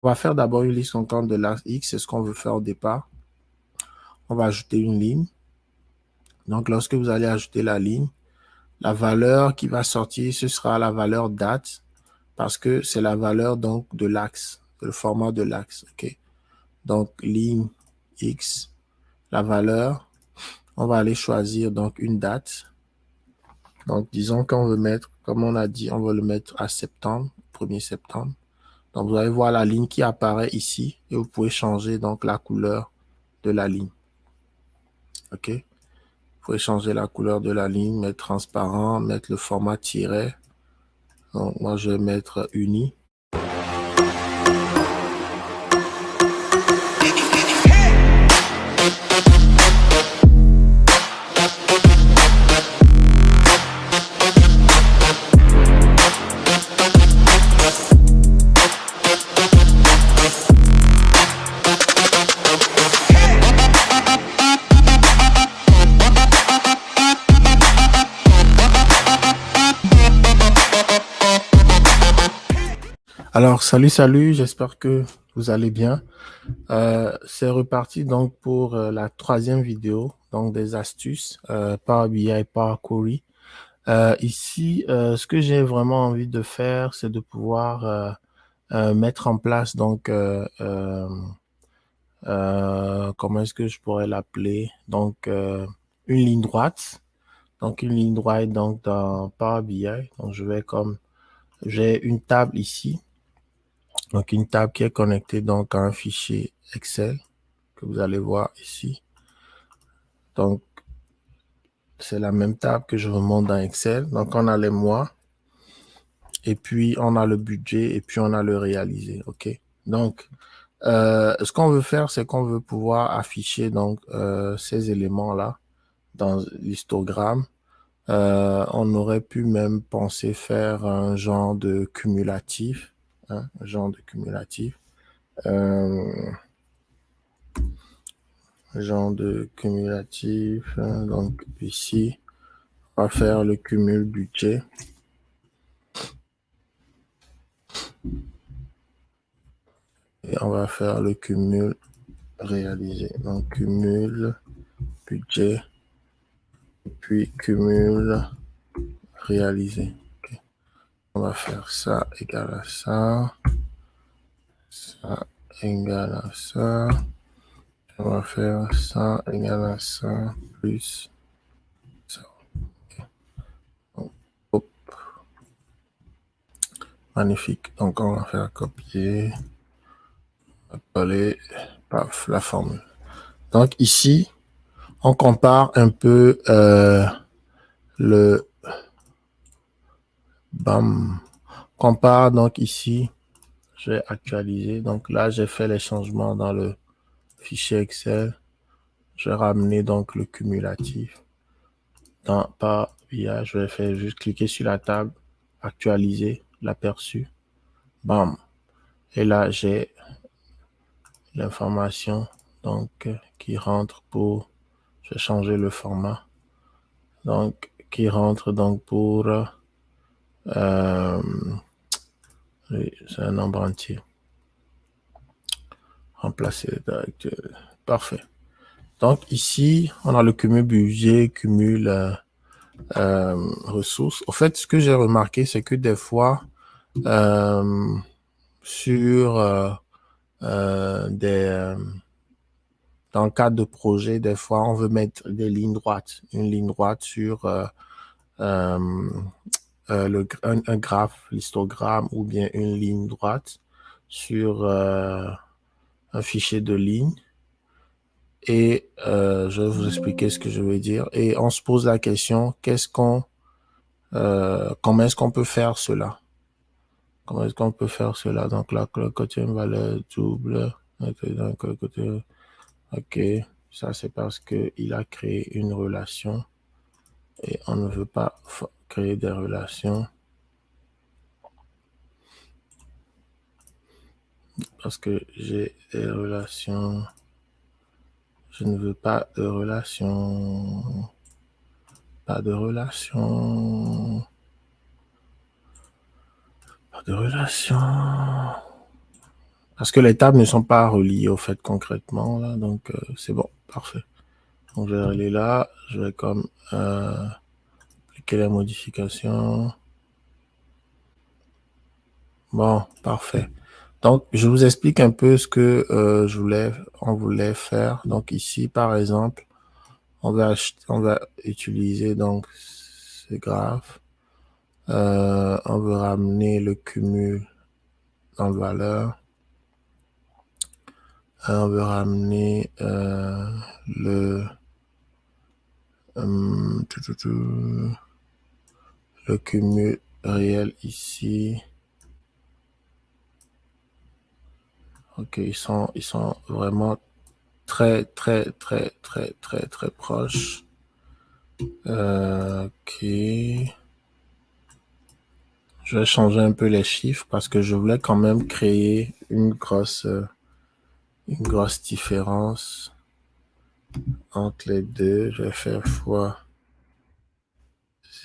On va faire d'abord une liste comptante de l'axe X, c'est ce qu'on veut faire au départ. On va ajouter une ligne. Donc, lorsque vous allez ajouter la ligne, la valeur qui va sortir, ce sera la valeur date parce que c'est la valeur donc de l'axe, le format de l'axe. OK. Donc, ligne X, la valeur, on va aller choisir donc une date. Donc, disons qu'on veut mettre, comme on a dit, on veut le mettre à septembre, 1er septembre. Donc, vous allez voir la ligne qui apparaît ici et vous pouvez changer donc la couleur de la ligne. OK. Vous pouvez changer la couleur de la ligne, mettre transparent, mettre le format tiret. Donc, moi, je vais mettre uni. Alors, salut, j'espère que vous allez bien. C'est reparti donc pour la troisième vidéo, donc des astuces Power BI et Power Query. Ici, ce que j'ai vraiment envie de faire, c'est de pouvoir mettre en place donc comment est-ce que je pourrais l'appeler? Donc une ligne droite. Donc une ligne droite donc dans Power BI. Donc j'ai une table ici. Donc une table qui est connectée donc à un fichier Excel que vous allez voir ici. Donc c'est la même table que je remonte dans Excel. Donc on a les mois et puis on a le budget et puis on a le réalisé. OK. Donc ce qu'on veut faire, c'est qu'on veut pouvoir afficher donc ces éléments-là dans l'histogramme. On aurait pu même penser faire un genre de cumulatif, hein, un genre de cumulatif. Genre de cumulatif. Hein, donc ici, on va faire le cumul budget. Et on va faire le cumul réalisé. Donc cumul budget et puis cumul réalisé. Okay. On va faire ça égale à ça. Ça égale à ça. On va faire ça égale à ça plus ça. Okay. Donc, hop. Magnifique. Donc on va faire copier, coller, paf, la formule. Donc ici, on compare un peu le BAM. Compare donc ici, je vais actualiser. Donc là, j'ai fait les changements dans le fichier Excel. Je vais ramener donc le cumulatif. Par IA, je vais faire juste cliquer sur la table, actualiser l'aperçu. Bam. Et là, j'ai l'information donc qui rentre pour, je vais changer le format. Donc, qui rentre donc pour oui, c'est un nombre entier. Remplacer. Parfait. Donc ici, on a le cumul budget, cumul ressources. Au fait, ce que j'ai remarqué, c'est que des fois, sur dans le cadre de projet, des fois, on veut mettre des lignes droites, une ligne droite sur euh, un graphe, l'histogramme ou bien une ligne droite sur un fichier de ligne. Et je vais vous expliquer ce que je veux dire. Et on se pose la question, comment est-ce qu'on peut faire cela? Comment est-ce qu'on peut faire cela? Donc là, le côté une valeur double. Donc, côté, OK. Ça, c'est parce qu'il a créé une relation et on ne veut pas créer des relations parce que j'ai des relations. Je ne veux pas de relations. Pas de relations. Pas de relations. Parce que les tables ne sont pas reliées au fait concrètement, là, donc c'est bon, parfait. Donc je vais aller là, je vais comme appliquer la modification. Bon, parfait. Donc je vous explique un peu ce que on voulait faire. Donc ici, par exemple, on va utiliser donc ce graphe. On veut ramener le cumul dans le valeur. On veut ramener le cumul réel ici. Ok, ils sont vraiment très proches. Ok. Je vais changer un peu les chiffres parce que je voulais quand même créer une grosse différence entre les deux. Je vais faire fois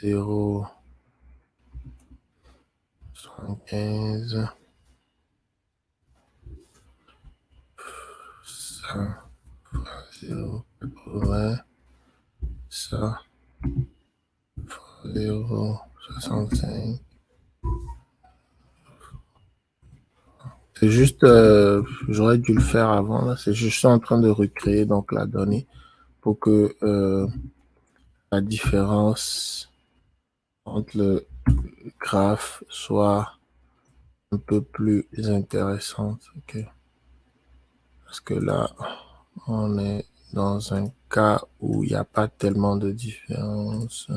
0,75. Ça, 0,80. Ça, 0,65. C'est juste, j'aurais dû le faire avant. Là. C'est juste en train de recréer donc la donnée pour que la différence entre le graphe soit un peu plus intéressante. Okay. Parce que là, on est dans un cas où il n'y a pas tellement de différence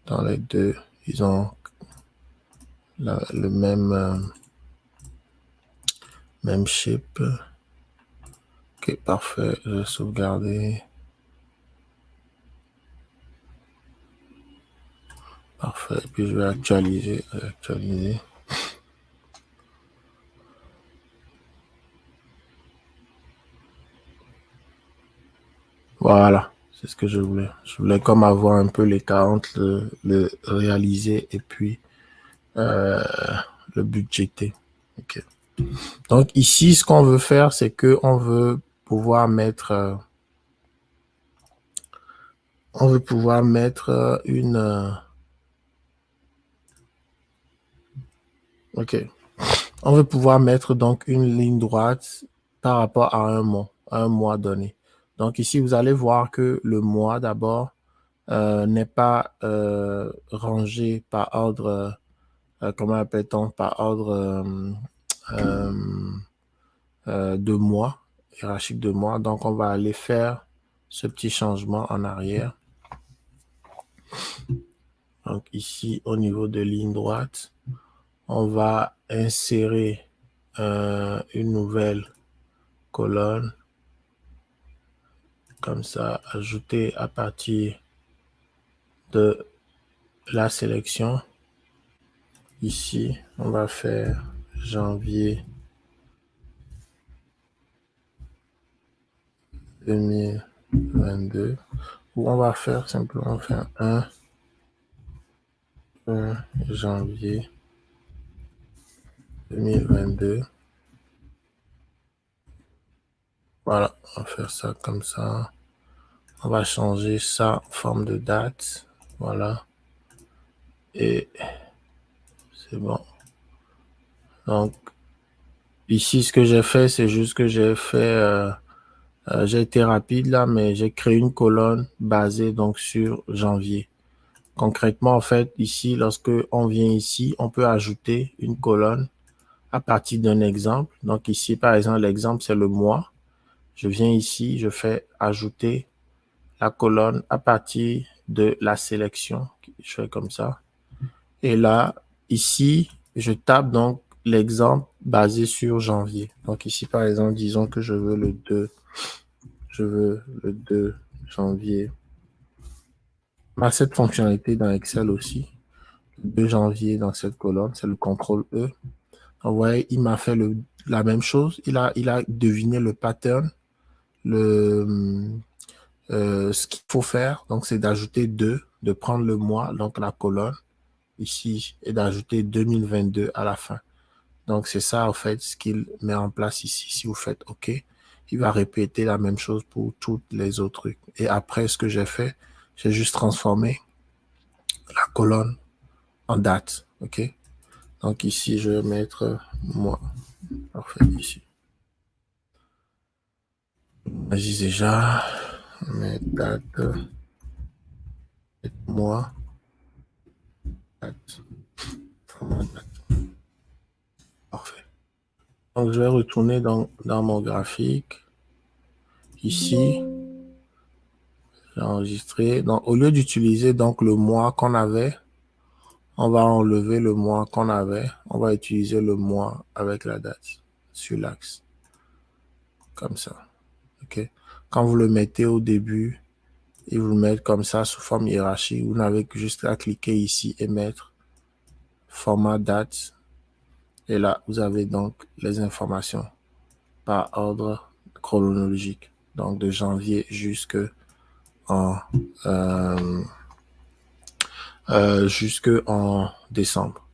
dans les deux. Ils ont le même shape. Ok, parfait. Je vais sauvegarder. Parfait. Puis je vais actualiser. Voilà. C'est ce que je voulais. Je voulais comme avoir un peu l'écart entre le réalisé et puis le budgété. Ok. Donc ici, ce qu'on veut faire, c'est que on veut pouvoir mettre une ok. On veut pouvoir mettre donc une ligne droite par rapport à un mois donné. Donc ici, vous allez voir que le mois d'abord n'est pas rangé par ordre, comment appelle-t-on, par ordre de mois, hiérarchique de mois. Donc on va aller faire ce petit changement en arrière. Donc ici, au niveau de ligne droite, on va insérer une nouvelle colonne. Comme ça, ajouter à partir de la sélection. Ici, on va faire janvier 2022. Ou on va faire simplement faire 1 janvier 2022. Voilà, on va faire ça comme ça. On va changer ça en forme de date. Voilà. Et c'est bon. Donc, ici, ce que j'ai fait, c'est juste que j'ai fait... j'ai été rapide là, mais j'ai créé une colonne basée donc sur janvier. Concrètement, en fait, ici, lorsque on vient ici, on peut ajouter une colonne à partir d'un exemple. Donc ici, par exemple, l'exemple, c'est le mois. Je viens ici, je fais ajouter la colonne à partir de la sélection. Je fais comme ça. Et là, ici, je tape donc l'exemple basé sur janvier. Donc ici, par exemple, disons que je veux le 2 janvier. On a cette fonctionnalité dans Excel aussi. Le 2 janvier dans cette colonne, c'est le CTRL E. Vous voyez, il m'a fait la même chose. Il a deviné le pattern, ce qu'il faut faire. Donc, c'est d'ajouter 2, de prendre le mois, donc la colonne ici, et d'ajouter 2022 à la fin. Donc, c'est ça, en fait, ce qu'il met en place ici. Si vous faites OK, il va répéter la même chose pour toutes les autres trucs. Et après, ce que j'ai fait, j'ai juste transformé la colonne en date. OK? Donc, ici, je vais mettre mois. Parfait, ici. Vas-y, déjà, mettre date, mois, date, format date. Parfait. Donc, je vais retourner dans mon graphique. Ici, j'ai enregistré. Donc, au lieu d'utiliser donc le mois qu'on avait, on va enlever le mois qu'on avait. On va utiliser le mois avec la date sur l'axe. Comme ça. OK? Quand vous le mettez au début, et vous le mettez comme ça sous forme hiérarchique, vous n'avez que juste à cliquer ici et mettre format date. Et là, vous avez donc les informations par ordre chronologique. Donc, de janvier jusque en décembre.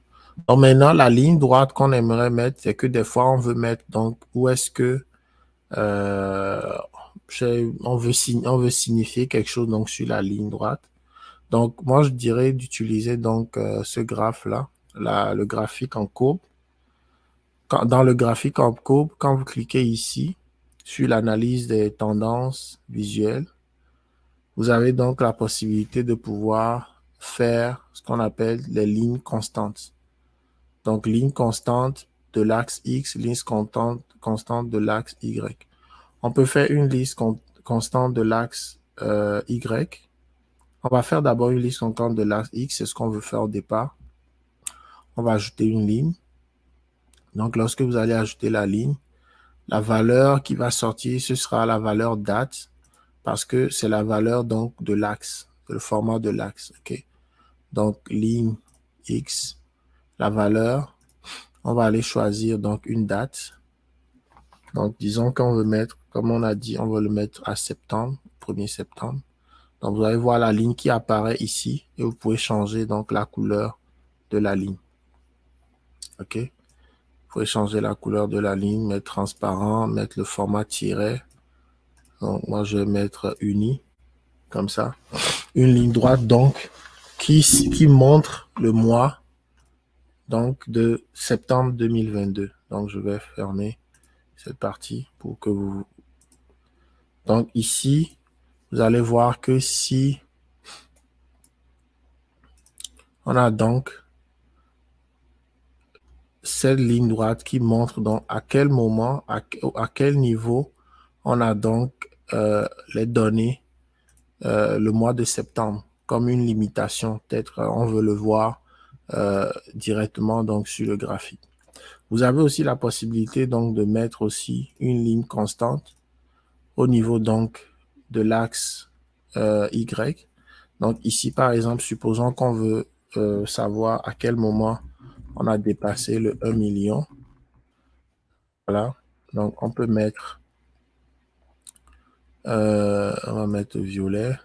Donc, maintenant, la ligne droite qu'on aimerait mettre, c'est que des fois, on veut mettre, donc, où est-ce que on veut signifier quelque chose donc sur la ligne droite. Donc, moi, je dirais d'utiliser donc ce graphe-là, le graphique en courbe. Dans le graphique en courbe, quand vous cliquez ici sur l'analyse des tendances visuelles, vous avez donc la possibilité de pouvoir faire ce qu'on appelle les lignes constantes. Donc, ligne constante de l'axe X, ligne constante de l'axe Y. On peut faire une liste constante de l'axe Y. On va faire d'abord une liste constante de l'axe X, c'est ce qu'on veut faire au départ. On va ajouter une ligne. Donc, lorsque vous allez ajouter la ligne, la valeur qui va sortir, ce sera la valeur date, parce que c'est la valeur donc de l'axe, le format de l'axe. OK? Donc, ligne X, la valeur, on va aller choisir donc une date. Donc, disons qu'on veut mettre, comme on a dit, on veut le mettre à septembre, 1er septembre. Donc, vous allez voir la ligne qui apparaît ici et vous pouvez changer donc la couleur de la ligne. OK? Vous pouvez changer la couleur de la ligne, mettre transparent, mettre le format tiret. Donc, moi, je vais mettre uni, comme ça. Une ligne droite, donc, qui montre le mois donc de septembre 2022. Donc, je vais fermer cette partie pour que vous... Donc, ici, vous allez voir que si on a donc cette ligne droite qui montre donc à quel moment, à quel niveau on a donc les données le mois de septembre comme une limitation. Peut-être on veut le voir directement donc sur le graphique. Vous avez aussi la possibilité donc de mettre aussi une ligne constante au niveau donc de l'axe Y. Donc ici par exemple, supposons qu'on veut savoir à quel moment on a dépassé le 1 million. Voilà. Donc on peut mettre on va mettre violet,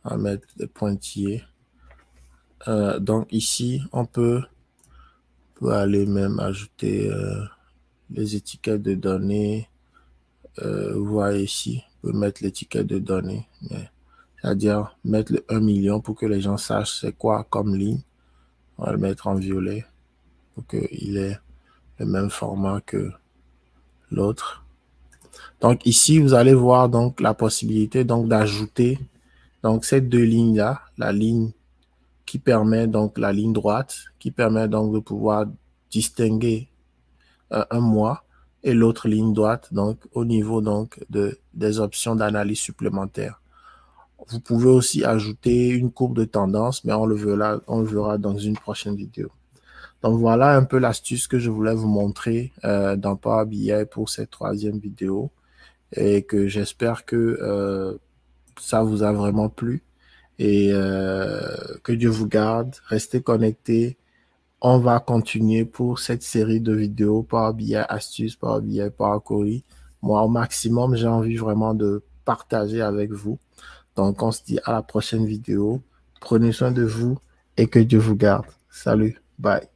on va mettre des pointillés. Donc ici, on peut aller même ajouter les étiquettes de données. Vous voyez ici, on peut mettre l'étiquette de données. C'est-à-dire mettre le 1 million pour que les gens sachent c'est quoi comme ligne. On va le mettre en violet pour qu'il ait le même format que l'autre. Donc ici, vous allez voir donc la possibilité donc d'ajouter donc ces deux lignes-là, la ligne qui permet donc la ligne droite, qui permet donc de pouvoir distinguer un mois et l'autre ligne droite, donc au niveau donc des options d'analyse supplémentaires. Vous pouvez aussi ajouter une courbe de tendance, mais on le verra dans une prochaine vidéo. Donc voilà un peu l'astuce que je voulais vous montrer dans Power BI pour cette troisième vidéo et que j'espère que ça vous a vraiment plu et que Dieu vous garde. Restez connectés. On va continuer pour cette série de vidéos Power BI astuces, Power BI, Power Query. Moi, au maximum, j'ai envie vraiment de partager avec vous. Donc, on se dit à la prochaine vidéo. Prenez soin de vous et que Dieu vous garde. Salut, bye.